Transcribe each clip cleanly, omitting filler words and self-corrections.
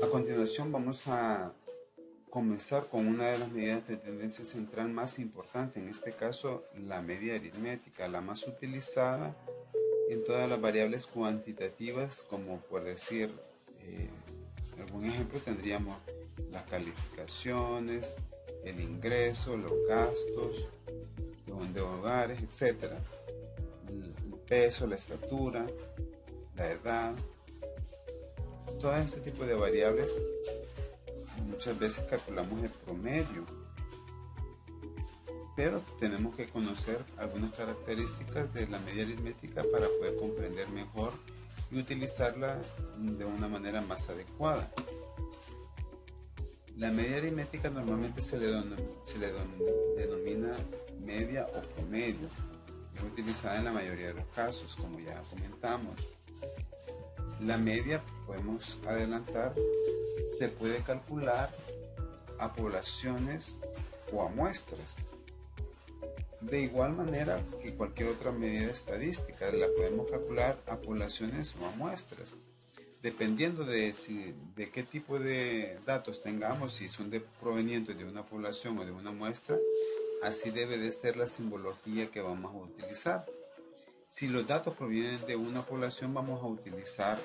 A continuación vamos a comenzar con una de las medidas de tendencia central más importante, en este caso la media aritmética, la más utilizada en todas las variables cuantitativas, como por decir, eh, algún ejemplo tendríamos las calificaciones, el ingreso, los gastos, de hogares, etc. El peso, la estatura, la edad, todo este tipo de variables. Muchas veces calculamos el promedio, pero tenemos que conocer algunas características de la media aritmética para poder comprender mejor y utilizarla de una manera más adecuada. La media aritmética normalmente se le denomina media o promedio. Es utilizada en la mayoría de los casos, como ya comentamos. La media, podemos adelantar, se puede calcular a poblaciones o a muestras. De igual manera que cualquier otra medida estadística, la podemos calcular a poblaciones o a muestras. Dependiendo de qué tipo de datos tengamos, si son provenientes de una población o de una muestra, así debe de ser la simbología que vamos a utilizar. Si los datos provienen de una población, vamos a utilizar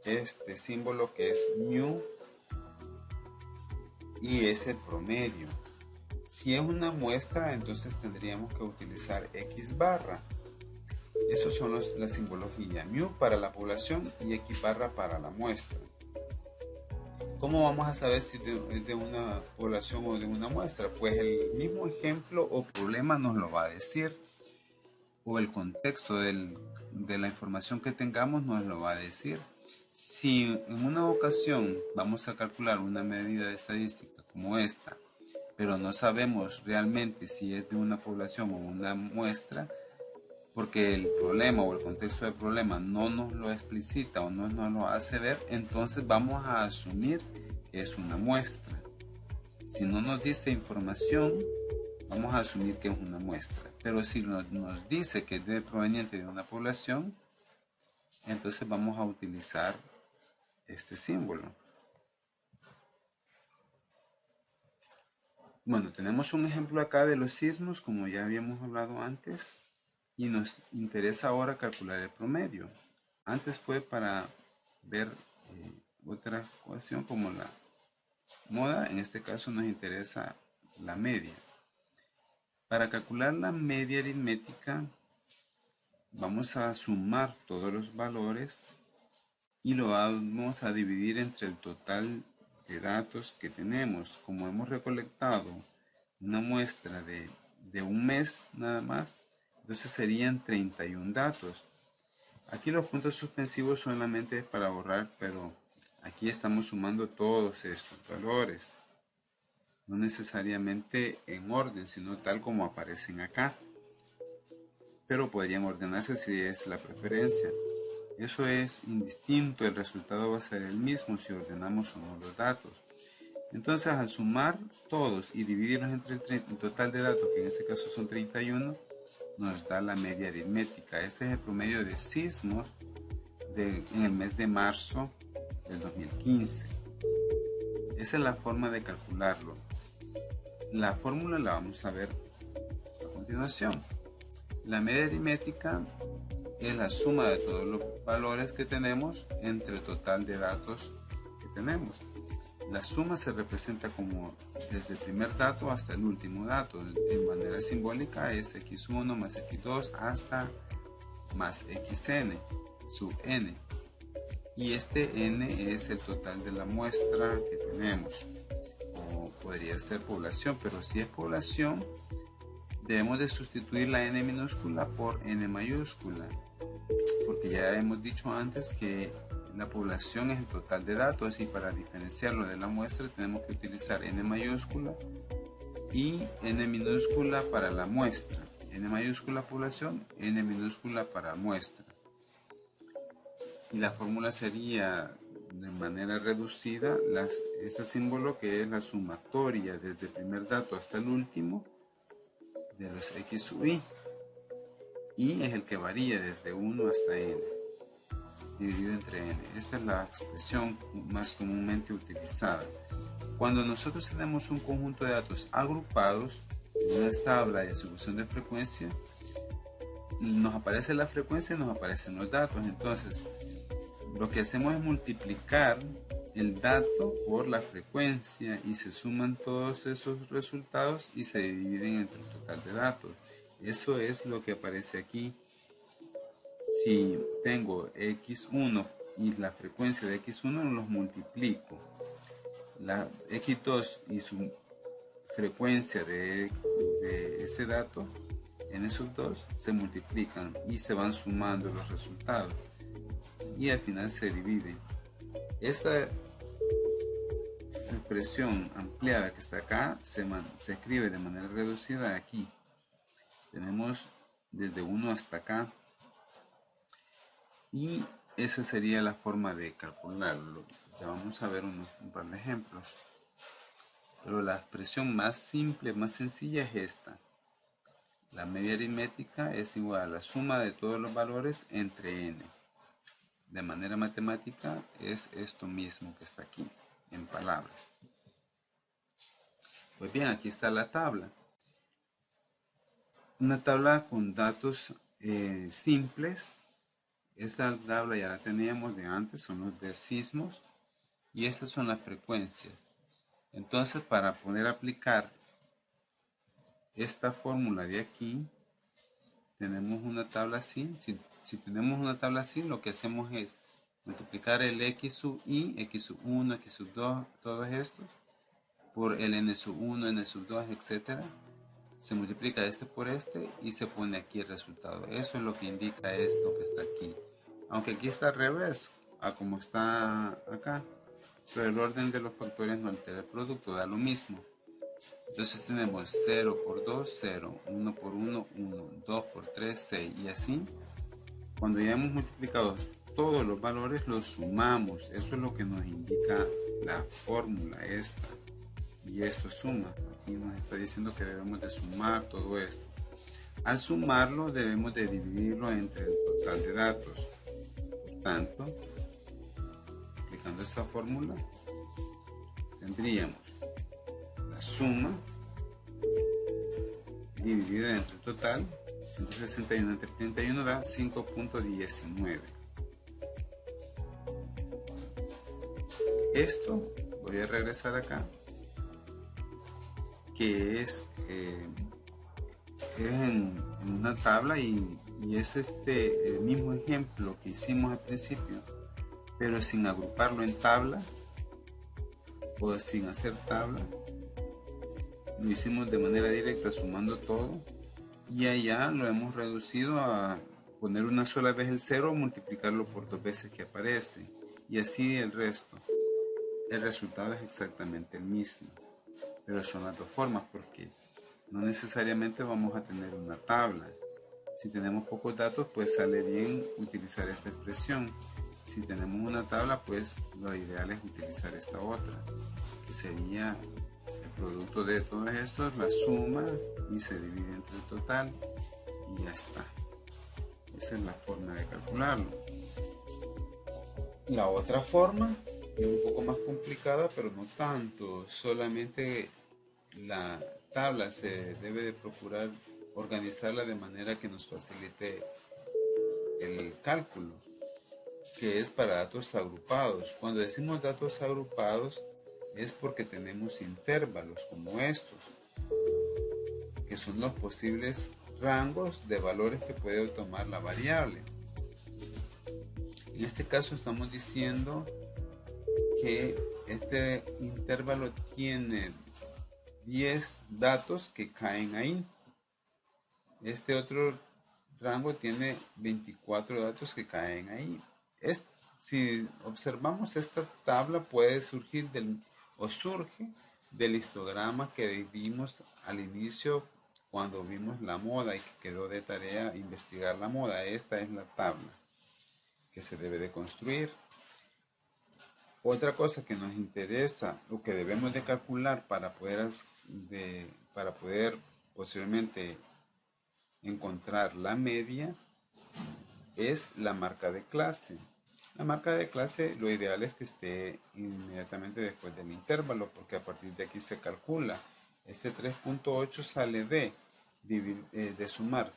este símbolo que es mu y es el promedio. Si es una muestra, entonces tendríamos que utilizar X barra. Esos son la simbología, mu para la población y X barra para la muestra. ¿Cómo vamos a saber si es de una población o de una muestra? Pues el mismo ejemplo o problema nos lo va a decir, o el contexto de la información que tengamos nos lo va a decir. Si en una ocasión vamos a calcular una medida de estadística como esta, pero no sabemos realmente si es de una población o una muestra, porque el problema o el contexto del problema no nos lo explicita o no nos lo hace ver, entonces vamos a asumir que es una muestra. Si no nos dice información, vamos a asumir que es una muestra. Pero si nos dice que es proveniente de una población, entonces vamos a utilizar este símbolo. Bueno, tenemos un ejemplo acá de los sismos, como ya habíamos hablado antes, y nos interesa ahora calcular el promedio. Antes fue para ver otra ecuación como la moda, en este caso nos interesa la media. Para calcular la media aritmética, vamos a sumar todos los valores y lo vamos a dividir entre el total de datos que tenemos. Como hemos recolectado una muestra de un mes nada más, entonces serían 31 datos. Aquí los puntos suspensivos solamente es para borrar, pero aquí estamos sumando todos estos valores. No necesariamente en orden, sino tal como aparecen acá. Pero podrían ordenarse si es la preferencia. Eso es indistinto, el resultado va a ser el mismo si ordenamos o no los datos. Entonces, al sumar todos y dividirlos entre el total de datos, que en este caso son 31, nos da la media aritmética. Este es el promedio de sismos en el mes de marzo del 2015. Esa es la forma de calcularlo. La fórmula la vamos a ver a continuación. La media aritmética es la suma de todos los valores que tenemos entre el total de datos que tenemos. La suma se representa como desde el primer dato hasta el último dato. De manera simbólica es x1 más x2 hasta más xn sub n. Y este n es el total de la muestra que tenemos. O podría ser población, pero si es población, debemos de sustituir la n minúscula por n mayúscula, porque ya hemos dicho antes que la población es el total de datos y para diferenciarlo de la muestra tenemos que utilizar n mayúscula y n minúscula para la muestra. N mayúscula población, n minúscula para muestra. Y la fórmula sería de manera reducida este símbolo que es la sumatoria desde el primer dato hasta el último de los x sub i, y es el que varía desde 1 hasta n. dividido entre n. Esta es la expresión más comúnmente utilizada. Cuando nosotros tenemos un conjunto de datos agrupados en una tabla de distribución de frecuencia, nos aparece la frecuencia y nos aparecen los datos. Entonces, lo que hacemos es multiplicar el dato por la frecuencia y se suman todos esos resultados y se dividen entre el total de datos. Eso es lo que aparece aquí. Si tengo x1 y la frecuencia de x1, los multiplico. La x2 y su frecuencia de ese dato, en esos dos se multiplican y se van sumando los resultados y al final se dividen. Esta expresión ampliada que está acá se escribe de manera reducida aquí. Tenemos desde 1 hasta acá y esa sería la forma de calcularlo. Ya vamos a ver un par de ejemplos. Pero la expresión más simple, más sencilla es esta. La media aritmética es igual a la suma de todos los valores entre n. De manera matemática es esto mismo que está aquí, en palabras. Pues bien, aquí está la tabla. Una tabla con datos simples. Esta tabla ya la teníamos de antes, son los de sismos. Y estas son las frecuencias. Entonces, para poder aplicar esta fórmula de aquí, tenemos una tabla así. Si tenemos una tabla así, lo que hacemos es multiplicar el x sub i, x sub 1, x sub 2, todos estos, por el n sub 1, n sub 2, etc. Se multiplica este por este y se pone aquí el resultado. Eso es lo que indica esto que está aquí. Aunque aquí está al revés, a como está acá. Pero el orden de los factores no altera el producto, da lo mismo. Entonces tenemos 0 por 2, 0, 1 por 1, 1, 2 por 3, 6 y así. Cuando ya hemos multiplicado todos los valores, los sumamos. Eso es lo que nos indica la fórmula esta. Y esto suma. Aquí nos está diciendo que debemos de sumar todo esto. Al sumarlo debemos de dividirlo entre el total de datos. Por tanto, aplicando esta fórmula, tendríamos la suma dividida entre el total, 161 entre 31 da 5.19. Esto, voy a regresar acá, que es en una tabla y es el mismo ejemplo que hicimos al principio, pero sin agruparlo en tabla o sin hacer tabla. Lo hicimos de manera directa sumando todo y allá lo hemos reducido a poner una sola vez el 0 o multiplicarlo por 2 veces que aparece y así el resto. El resultado es exactamente el mismo, pero son las dos formas porque no necesariamente vamos a tener una tabla. Si tenemos pocos datos, pues sale bien utilizar esta expresión. Si tenemos una tabla, pues lo ideal es utilizar esta otra, que sería el producto de todos estos, la suma y se divide entre el total y ya está. Esa es la forma de calcularlo. La otra forma es un poco más complicada, pero no tanto. Solamente la tabla se debe de procurar organizarla de manera que nos facilite el cálculo, que es para datos agrupados. Cuando decimos datos agrupados es porque tenemos intervalos como estos, que son los posibles rangos de valores que puede tomar la variable. En este caso estamos diciendo que este intervalo tiene 10 datos que caen ahí. Este otro rango tiene 24 datos que caen ahí. Si observamos esta tabla puede surgir surge del histograma que vimos al inicio cuando vimos la moda y que quedó de tarea investigar la moda. Esta es la tabla que se debe de construir. Otra cosa que nos interesa o que debemos de calcular para poder posiblemente encontrar la media es la marca de clase. La marca de clase, lo ideal es que esté inmediatamente después del intervalo, porque a partir de aquí se calcula. Este 3.8 sale de sumar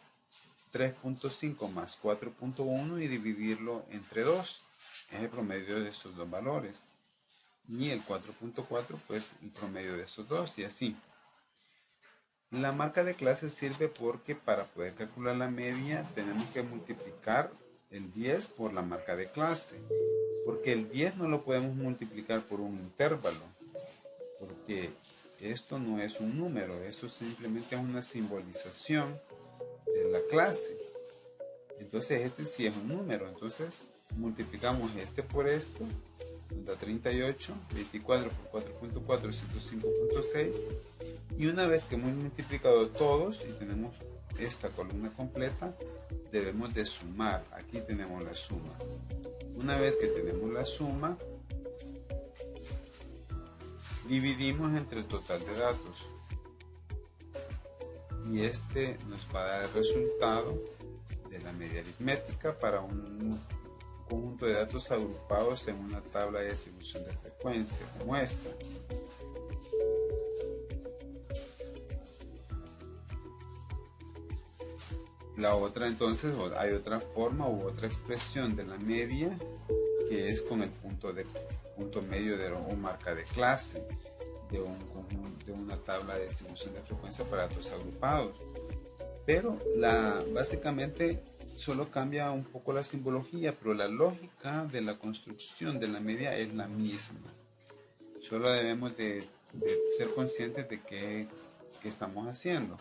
3.5 más 4.1 y dividirlo entre 2. Es el promedio de esos dos valores. Y el 4.4 pues el promedio de esos dos y así. La marca de clase sirve porque para poder calcular la media tenemos que multiplicar el 10 por la marca de clase. Porque el 10 no lo podemos multiplicar por un intervalo. Porque esto no es un número, esto simplemente es una simbolización de la clase. Entonces este sí es un número, entonces multiplicamos este por esto, nos da 38, 24 por 4.4, 105.6, y una vez que hemos multiplicado todos y tenemos esta columna completa, debemos de sumar. Aquí tenemos la suma. Una vez que tenemos la suma, dividimos entre el total de datos y este nos va a dar el resultado de la media aritmética para un conjunto de datos agrupados en una tabla de distribución de frecuencia como esta. La otra, entonces, hay otra forma u otra expresión de la media que es con el punto medio o marca de clase de una tabla de distribución de frecuencia para datos agrupados. Pero básicamente solo cambia un poco la simbología, pero la lógica de la construcción de la media es la misma. Solo debemos de ser conscientes de qué estamos haciendo.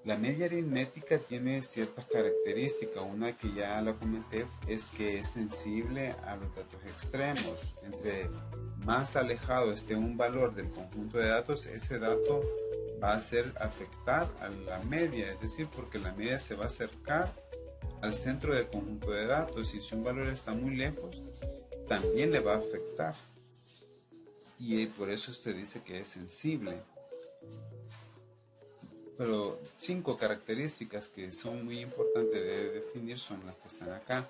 La media aritmética tiene ciertas características. Una que ya la comenté es que es sensible a los datos extremos. Entre más alejado esté un valor del conjunto de datos, ese dato va a afectar a la media, es decir, porque la media se va a acercar al centro del conjunto de datos y si un valor está muy lejos, también le va a afectar. Y por eso se dice que es sensible. Pero 5 características que son muy importantes de definir son las que están acá.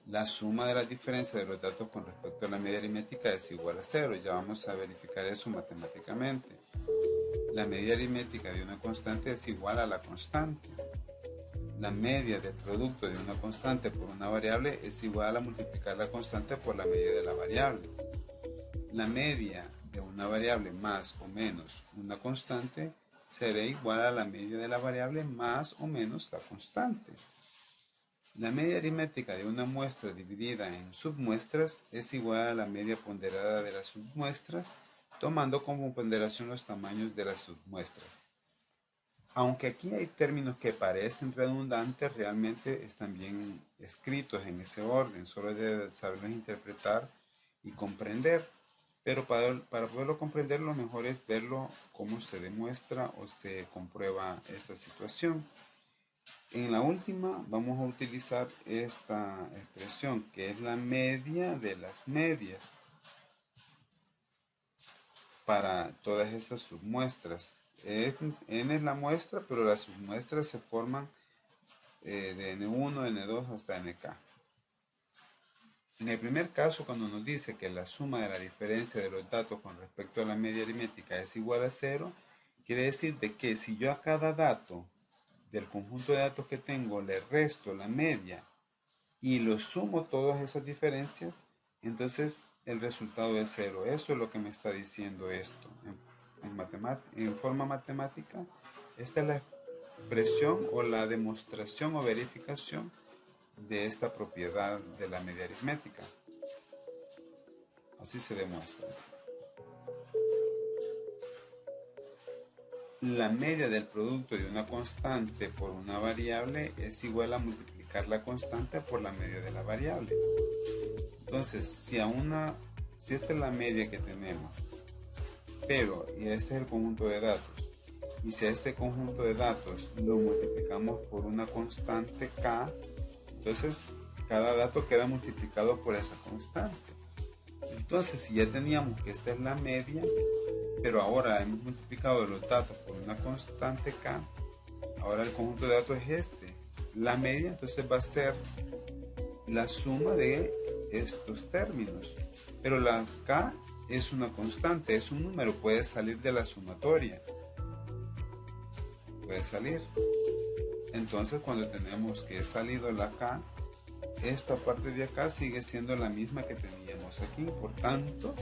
La suma de las diferencias de los datos con respecto a la media aritmética es igual a 0. Ya vamos a verificar eso matemáticamente. La media aritmética de una constante es igual a la constante. La media del producto de una constante por una variable es igual a multiplicar la constante por la media de la variable. La media de una variable más o menos una constante será igual a la media de la variable más o menos la constante. La media aritmética de una muestra dividida en submuestras es igual a la media ponderada de las submuestras, tomando como ponderación los tamaños de las submuestras. Aunque aquí hay términos que parecen redundantes, realmente están bien escritos en ese orden, solo de saberlos interpretar y comprender. Pero para poderlo comprender, lo mejor es verlo cómo se demuestra o se comprueba esta situación. En la última vamos a utilizar esta expresión que es la media de las medias para todas estas submuestras. N es la muestra, pero las submuestras se forman de N1, N2 hasta NK. En el primer caso, cuando nos dice que la suma de la diferencia de los datos con respecto a la media aritmética es igual a 0, quiere decir de que si yo a cada dato del conjunto de datos que tengo le resto la media y lo sumo todas esas diferencias, entonces el resultado es 0. Eso es lo que me está diciendo esto. En forma matemática, esta es la expresión o la demostración o verificación de esta propiedad de la media aritmética. Así se demuestra. La media del producto de una constante por una variable es igual a multiplicar la constante por la media de la variable. Entonces, si esta es la media que tenemos, pero y este es el conjunto de datos, y si a este conjunto de datos lo multiplicamos por una constante k, entonces cada dato queda multiplicado por esa constante. Entonces, si ya teníamos que esta es la media, pero ahora hemos multiplicado los datos por una constante k, ahora el conjunto de datos es este. La media entonces va a ser la suma de estos términos. Pero la K es una constante, es un número, puede salir de la sumatoria. Puede salir. Entonces cuando tenemos que salido la K, esta parte de acá sigue siendo la misma que teníamos aquí. Por tanto,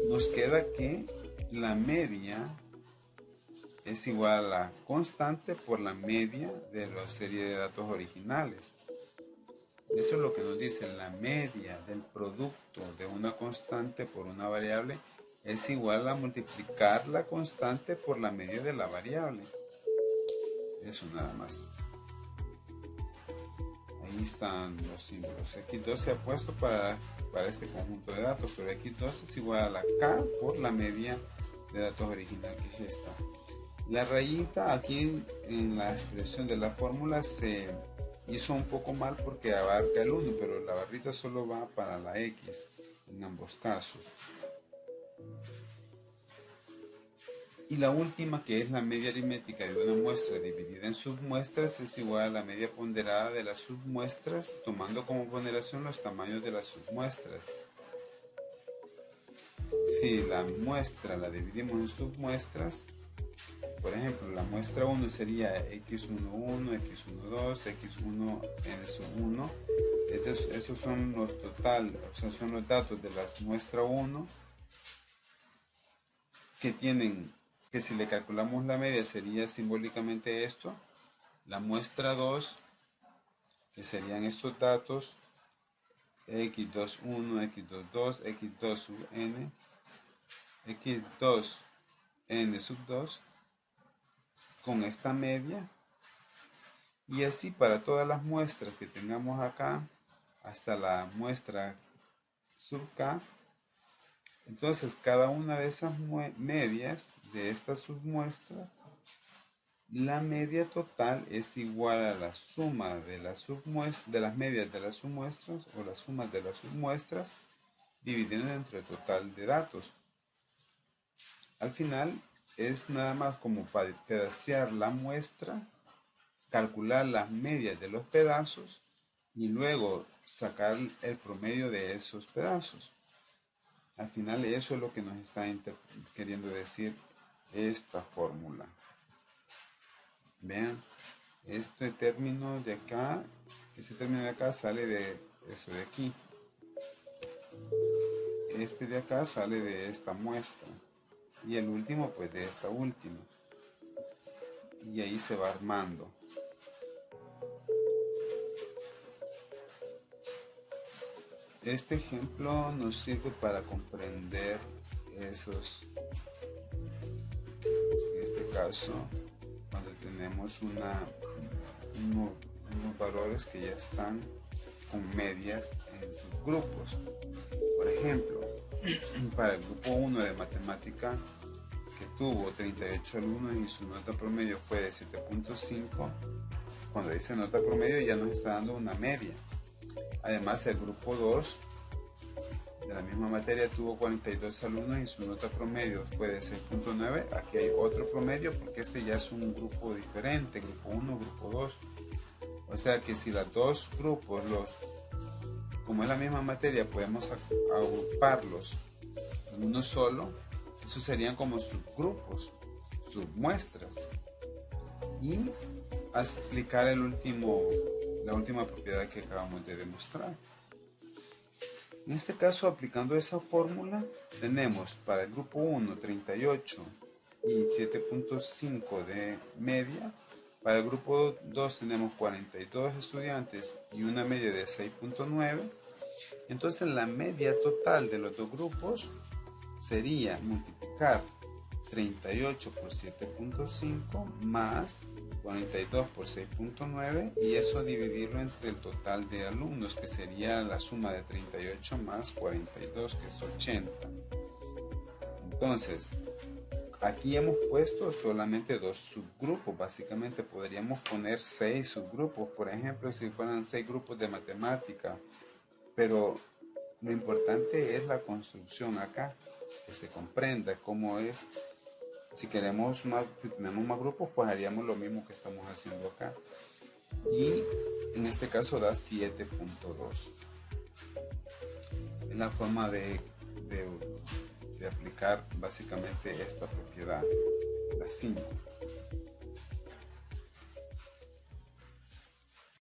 nos queda que la media es igual a la constante por la media de la serie de datos originales. Eso es lo que nos dice: la media del producto de una constante por una variable es igual a multiplicar la constante por la media de la variable. Eso nada más. Ahí están los símbolos. X2 se ha puesto para este conjunto de datos, pero X2 es igual a la K por la media de datos original, que es esta. La rayita aquí en la expresión de la fórmula se hizo un poco mal porque abarca el 1, pero la barrita solo va para la X en ambos casos. Y la última, que es la media aritmética de una muestra dividida en submuestras, es igual a la media ponderada de las submuestras, tomando como ponderación los tamaños de las submuestras. Si la muestra la dividimos en submuestras, por ejemplo, la muestra 1 sería x11, x12, x1 n sub 1. Esos son los total, o sea, son los datos de la muestra 1 que tienen, que si le calculamos la media sería simbólicamente esto. La muestra 2, que serían estos datos, x21, x22, x2 sub n, x2 n sub 2, con esta media, y así para todas las muestras que tengamos acá hasta la muestra sub k. Entonces cada una de esas medias de estas submuestras, la media total es igual a la suma de las medias de las submuestras, o las sumas de las submuestras dividiendo entre el total de datos. Al final es nada más como pedacear la muestra, calcular las medias de los pedazos y luego sacar el promedio de esos pedazos. Al final eso es lo que nos está queriendo decir esta fórmula. Vean, este término de acá, sale de eso de aquí. Este de acá sale de esta muestra. Y el último pues de esta última. Y ahí se va armando. Este ejemplo nos sirve para comprender esos, en este caso, cuando tenemos unos valores que ya están con medias en sus grupos. Por ejemplo, para el grupo 1 de matemática, que tuvo 38 alumnos y su nota promedio fue de 7.5, cuando dice nota promedio ya nos está dando una media. Además, el grupo 2 de la misma materia tuvo 42 alumnos y su nota promedio fue de 6.9. Aquí hay otro promedio porque este ya es un grupo diferente, grupo 1, grupo 2. O sea que si los dos grupos, como es la misma materia, podemos agruparlos en uno solo, esos serían como subgrupos, submuestras. Y explicar la última propiedad que acabamos de demostrar. En este caso, aplicando esa fórmula, tenemos para el grupo 1 38 y 7.5 de media. Para el grupo 2 tenemos 42 estudiantes y una media de 6.9. Entonces la media total de los dos grupos sería multiplicar 38 por 7.5 más 42 por 6.9, y eso dividirlo entre el total de alumnos, que sería la suma de 38 más 42, que es 80. Entonces, aquí hemos puesto solamente dos subgrupos. Básicamente podríamos poner 6 subgrupos, por ejemplo, si fueran 6 grupos de matemática. Pero lo importante es la construcción acá, que se comprenda cómo es. Si tenemos más grupos, pues haríamos lo mismo que estamos haciendo acá. y en este caso da 7.2. Es la forma de aplicar básicamente esta propiedad, la 5.